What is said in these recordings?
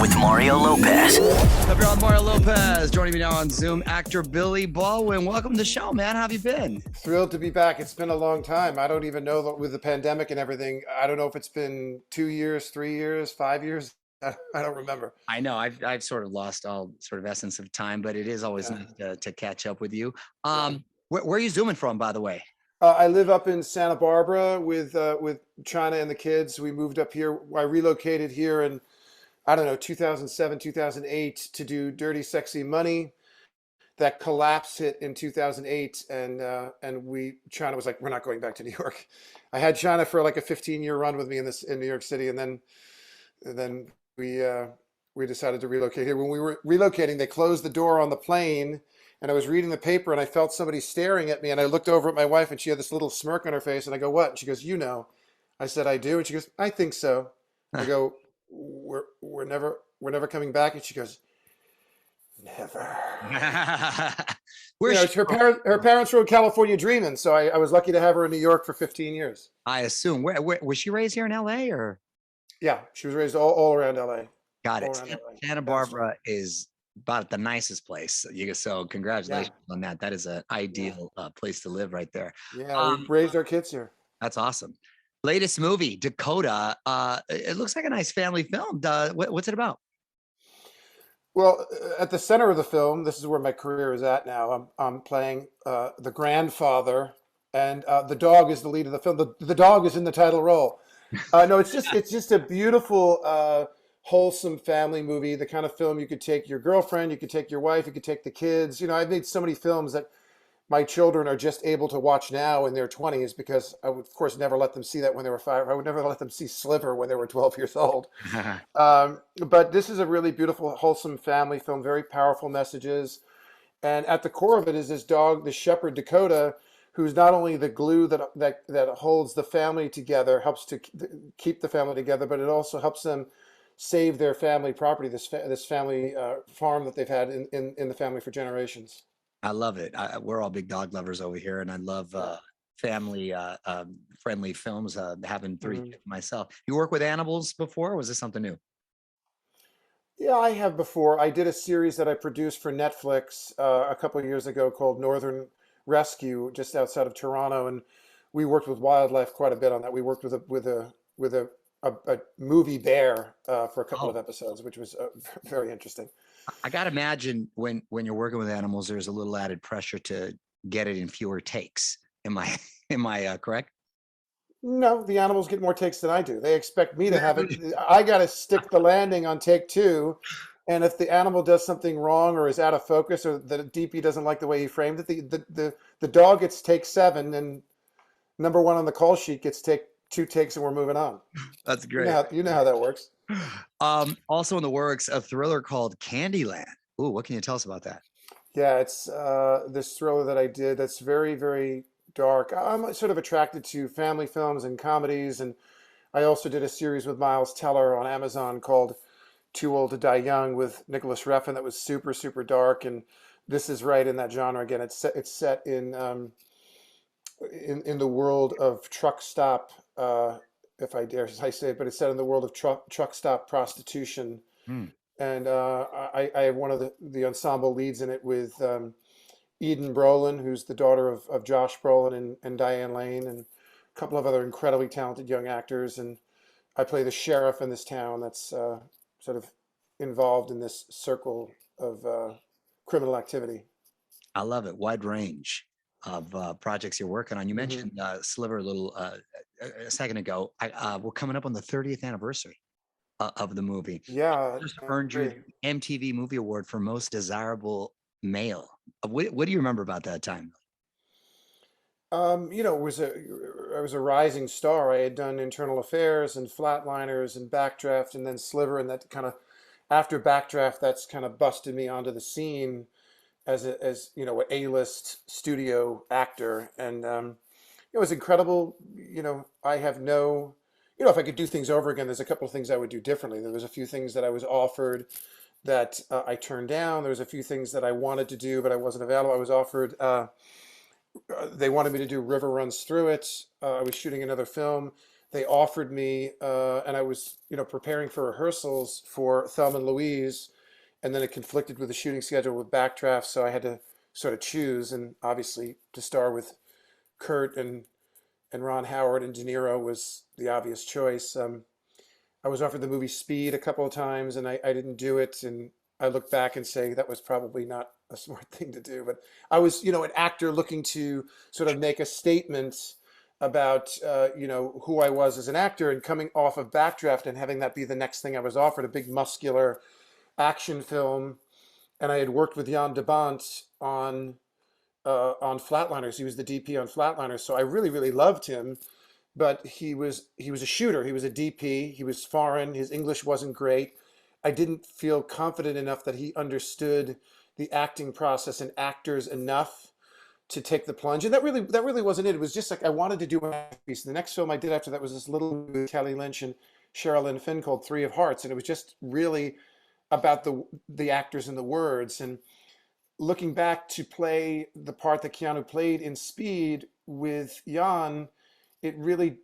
with Mario Lopez. Up here on Mario Lopez. Joining me now on Zoom, actor Billy Baldwin. Welcome to the show, man. How have you been? Thrilled to be back. It's been a long time. I don't even know that with the pandemic and everything. I don't know if it's been 2 years, 3 years, 5 years. I don't remember. I know I've sort of lost all sort of essence of time, but it is always nice to catch up with you. Where are you zooming from, by the way? I live up in Santa Barbara with China and the kids. We moved up here. I relocated here in, I don't know, 2007, 2008 to do Dirty Sexy Money. That collapse hit in 2008, and China was like, we're not going back to New York. I had China for like a 15-year run with me in New York City, and then we decided to relocate here. When we were relocating, they closed the door on the plane, and I was reading the paper, and I felt somebody staring at me, and I looked over at my wife, and she had this little smirk on her face, and I go, what? And she goes, you know. I said, I do, and she goes, I think so. I go, we're never coming back, and she goes, never. Her parents were in California dreaming, so I was lucky to have her in New York for 15 years. I assume. Where was she raised here in LA or? Yeah, she was raised all around LA. Got it. Santa Barbara is about the nicest place. So congratulations on that. That is an ideal place to live right there. Yeah, we raised our kids here. That's awesome. Latest movie, Dakota. It looks like a nice family film. What's it about? Well, at the center of the film, this is where my career is at now. I'm playing the grandfather, and the dog is the lead of the film. The dog is in the title role. No, it's just a beautiful, wholesome family movie. The kind of film you could take your girlfriend, you could take your wife, you could take the kids. You know, I've made so many films that my children are just able to watch now in their 20s because I would, of course, never let them see that when they were 5. I would never let them see Sliver when they were 12 years old. But this is a really beautiful, wholesome family film, very powerful messages. And at the core of it is this dog, the shepherd Dakota, who's not only the glue that holds the family together, helps to keep the family together, but it also helps them save their family property, this family farm that they've had in the family for generations. I love it. We're all big dog lovers over here, and I love family friendly films. Having 3 kids myself. You work with animals before, or was this something new? Yeah, I have before. I did a series that I produced for Netflix a couple of years ago called Northern Rescue, just outside of Toronto, and we worked with wildlife quite a bit on that. We worked with a movie bear for a couple of episodes, which was very interesting. I got to imagine when you're working with animals, there's a little added pressure to get it in fewer takes. Am I correct? No, the animals get more takes than I do. They expect me to have it. I got to stick the landing on take 2. And if the animal does something wrong or is out of focus or the DP doesn't like the way he framed it, the dog gets take 7 and number 1 on the call sheet gets 2 takes and we're moving on. That's great. You know how that works. Also in the works, a thriller called Candyland. Ooh, what can you tell us about that? Yeah, it's this thriller that I did that's very, very dark. I'm sort of attracted to family films and comedies, and I also did a series with Miles Teller on Amazon called Too Old to Die Young with Nicholas Refn that was super, super dark, and this is right in that genre again. It's set in the world of truck stop, if I dare I say it, but it's set in the world of truck stop prostitution. And I have one of the ensemble leads in it with Eden Brolin, who's the daughter of Josh Brolin and Diane Lane, and a couple of other incredibly talented young actors. And I play the sheriff in this town that's sort of involved in this circle of criminal activity. I love it. Wide range of projects you're working on. You mentioned Sliver a little a second ago. We're coming up on the 30th anniversary of the movie. Yeah, just earned your MTV Movie Award for Most Desirable Male. What do you remember about that time? You know, I was a rising star. I had done Internal Affairs and Flatliners and Backdraft and then Sliver, and that kind of after Backdraft, that's kind of busted me onto the scene as you know, an A-list studio actor, and it was incredible. You know, I have no, you know, if I could do things over again, there's a couple of things I would do differently. There was a few things that I was offered that I turned down. There was a few things that I wanted to do, but I wasn't available. I was offered. They wanted me to do River Runs Through It. I was shooting another film. they offered me, and I was, preparing for rehearsals for Thelma and Louise, and then it conflicted with the shooting schedule with Backdraft, so I had to sort of choose, and obviously to star with Kurt and Ron Howard and De Niro was the obvious choice. I was offered the movie Speed a couple of times, and I didn't do it, and I look back and say that was probably not a smart thing to do. But I was, an actor looking to sort of make a statement about, who I was as an actor, and coming off of Backdraft and having that be the next thing I was offered, a big muscular action film. And I had worked with Jan de Bont on Flatliners. He was the DP on Flatliners, so I really, really loved him. But he was a shooter. He was a DP. He was foreign. His English wasn't great. I didn't feel confident enough that he understood the acting process and actors enough to take the plunge. And that really wasn't it. It was just like I wanted to do an action piece. The next film I did after that was this little movie with Kelly Lynch and Sheryl Lynn Finn called Three of Hearts, and it was just really about the actors and the words. And looking back to play the part that Keanu played in Speed with Jan, it really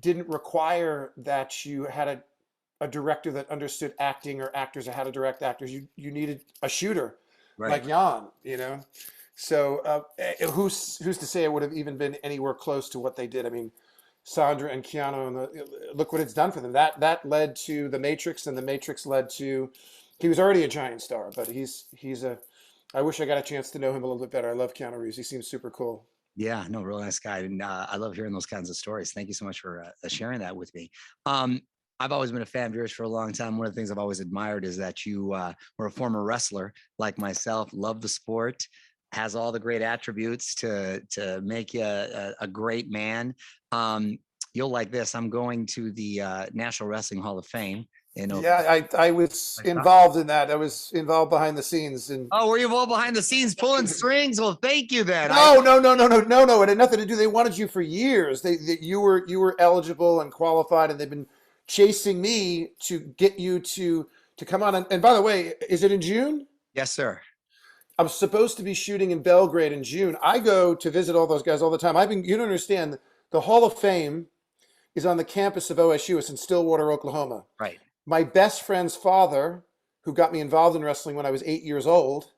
didn't require that you had a director that understood acting or actors or how to direct actors. You needed a shooter Right. like Jan. So who's to say it would have even been anywhere close to what they did? I mean, Sandra and Keanu, and look what it's done for them. That led to The Matrix, and The Matrix led to. He was already a giant star, but he's a. I wish I got a chance to know him a little bit better. I love Keanu Reeves. He seems super cool. Yeah, no, real nice guy. And I love hearing those kinds of stories. Thank you so much for sharing that with me. I've always been a fan of yours for a long time. One of the things I've always admired is that you were a former wrestler like myself, love the sport, has all the great attributes to make you a great man. You'll like this. I'm going to the National Wrestling Hall of Fame. Yeah, I was involved in that. I was involved behind the scenes, and Oh, were you all behind the scenes pulling strings? Well, thank you then. no. It had nothing to do. They wanted you for years. You were eligible and qualified, and they've been chasing me to get you to come on. And by the way, is it in June? Yes, sir. I'm supposed to be shooting in Belgrade in June. I go to visit all those guys all the time. You don't understand. The Hall of Fame is on the campus of OSU. It's in Stillwater, Oklahoma. Right. My best friend's father, who got me involved in wrestling when I was 8 years old,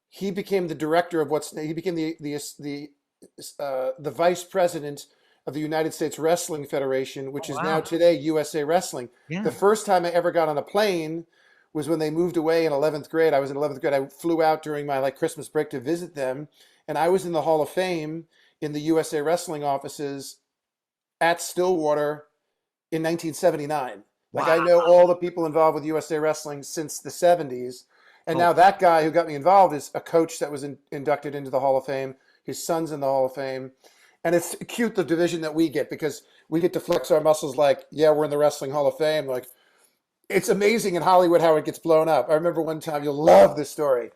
he became the director of he became the vice president of the United States Wrestling Federation, which Oh, is now wow. today USA Wrestling. Yeah. The first time I ever got on a plane was when they moved away in 11th grade. I was in 11th grade. I flew out during my Christmas break to visit them, and I was in the Hall of Fame in the USA Wrestling offices at Stillwater in 1979. Like I Wow. know all the people involved with USA Wrestling since the 70s. And Oh, now that guy who got me involved is a coach that was inducted into the Hall of Fame. His son's in the Hall of Fame. And it's cute, the division that we get, because we get to flex our muscles like, yeah, we're in the Wrestling Hall of Fame. Like, it's amazing in Hollywood how it gets blown up. I remember one time, you'll love this story.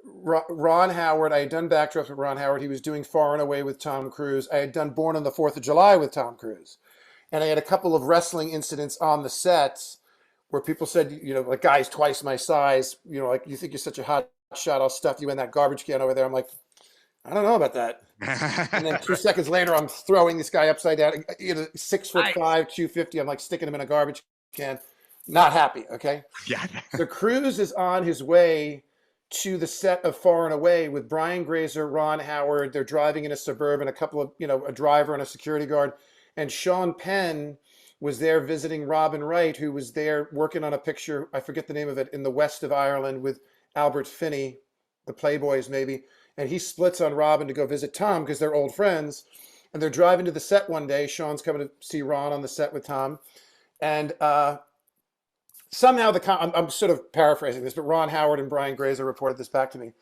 Ron Howard, I had done Backdraft with Ron Howard. He was doing Far and Away with Tom Cruise. I had done Born on the 4th of July with Tom Cruise. And I had a couple of wrestling incidents on the sets where people said, like guys twice my size, like you think you're such a hot shot, I'll stuff you in that garbage can over there. I'm like, I don't know about that. And then 2 seconds later, I'm throwing this guy upside down, 6'5", 250. I'm like sticking him in a garbage can. Not happy. Okay. yeah. So Cruise is on his way to the set of Far and Away with Brian Grazer, Ron Howard. They're driving in a Suburban, a couple of, a driver and a security guard. And Sean Penn was there visiting Robin Wright, who was there working on a picture, I forget the name of it, in the west of Ireland with Albert Finney, the Playboys maybe. And he splits on Robin to go visit Tom because they're old friends. And they're driving to the set one day. Sean's coming to see Ron on the set with Tom. And somehow I'm sort of paraphrasing this, but Ron Howard and Brian Grazer reported this back to me.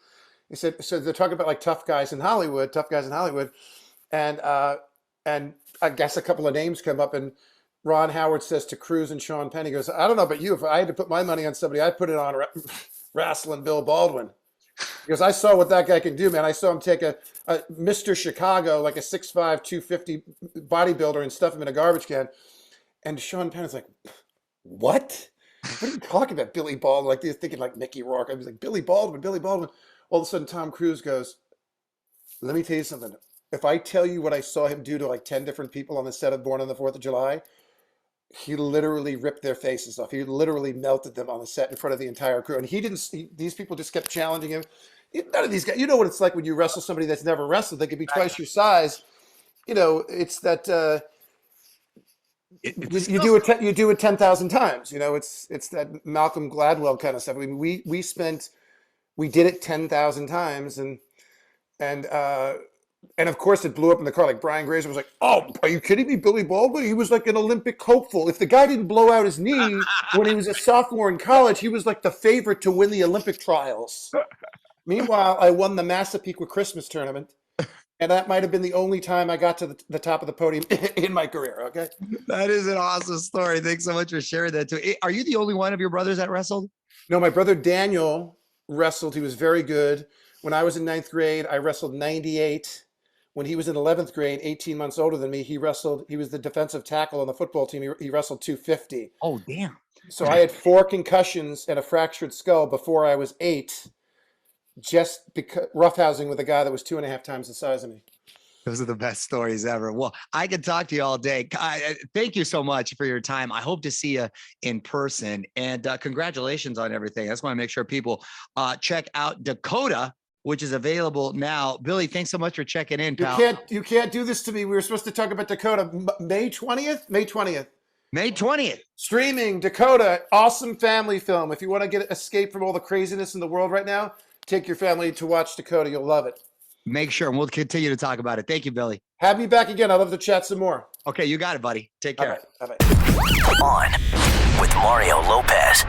He said, so they're talking about like tough guys in Hollywood. And I guess a couple of names come up, and Ron Howard says to Cruise and Sean Penn, he goes, I don't know about you, if I had to put my money on somebody, I'd put it on wrestling Bill Baldwin. Because I saw what that guy can do, man. I saw him take a Mr. Chicago, like a 6'5", 250 bodybuilder, and stuff him in a garbage can. And Sean Penn is like, what? What are you talking about, Billy Baldwin? Like, they're thinking like Mickey Rourke. I was like, Billy Baldwin. All of a sudden, Tom Cruise goes, let me tell you something. if I tell you what I saw him do to like 10 different people on the set of Born on the 4th of July, he literally ripped their faces off. He literally melted them on the set in front of the entire crew. And he didn't, these people just kept challenging him. None of these guys, you know what it's like when you wrestle somebody that's never wrestled. They could be twice your size. You know, it's that you do it, you do it 10,000 times. You know, it's that Malcolm Gladwell kind of stuff. I mean, we did it 10,000 times, and of course it blew up in the car. Like Brian Grazer was like, "Oh, are you kidding me? Billy Baldwin? He was like an Olympic hopeful. If the guy didn't blow out his knee when he was a sophomore in college, he was like the favorite to win the Olympic trials." Meanwhile, I won the Massapequa Christmas tournament, and that might have been the only time I got to the top of the podium in my career. Okay, That is an awesome story. Thanks so much for sharing that too. Are you the only one of your brothers that wrestled? no, my brother Daniel wrestled. He was very good. When I was in 9th grade, I wrestled 98. When he was in 11th grade, 18 months older than me, he wrestled. He was the defensive tackle on the football team. He wrestled 250. Oh, damn. So I had 4 concussions and a fractured skull before I was 8, just because roughhousing with a guy that was 2.5 times the size of me. Those are the best stories ever. Well, I could talk to you all day. Thank you so much for your time. I hope to see you in person, and congratulations on everything. I just want to make sure people check out Dakota, which is available now. Billy, thanks so much for checking in, pal. You can't do this to me. We were supposed to talk about Dakota May 20th. May 20th. May 20th. Streaming Dakota, awesome family film. If you want to get escape from all the craziness in the world right now, take your family to watch Dakota. You'll love it. Make sure, and we'll continue to talk about it. Thank you, Billy. Have me back again. I'd love to chat some more. Okay, you got it, buddy. Take care. Bye-bye. On with Mario Lopez.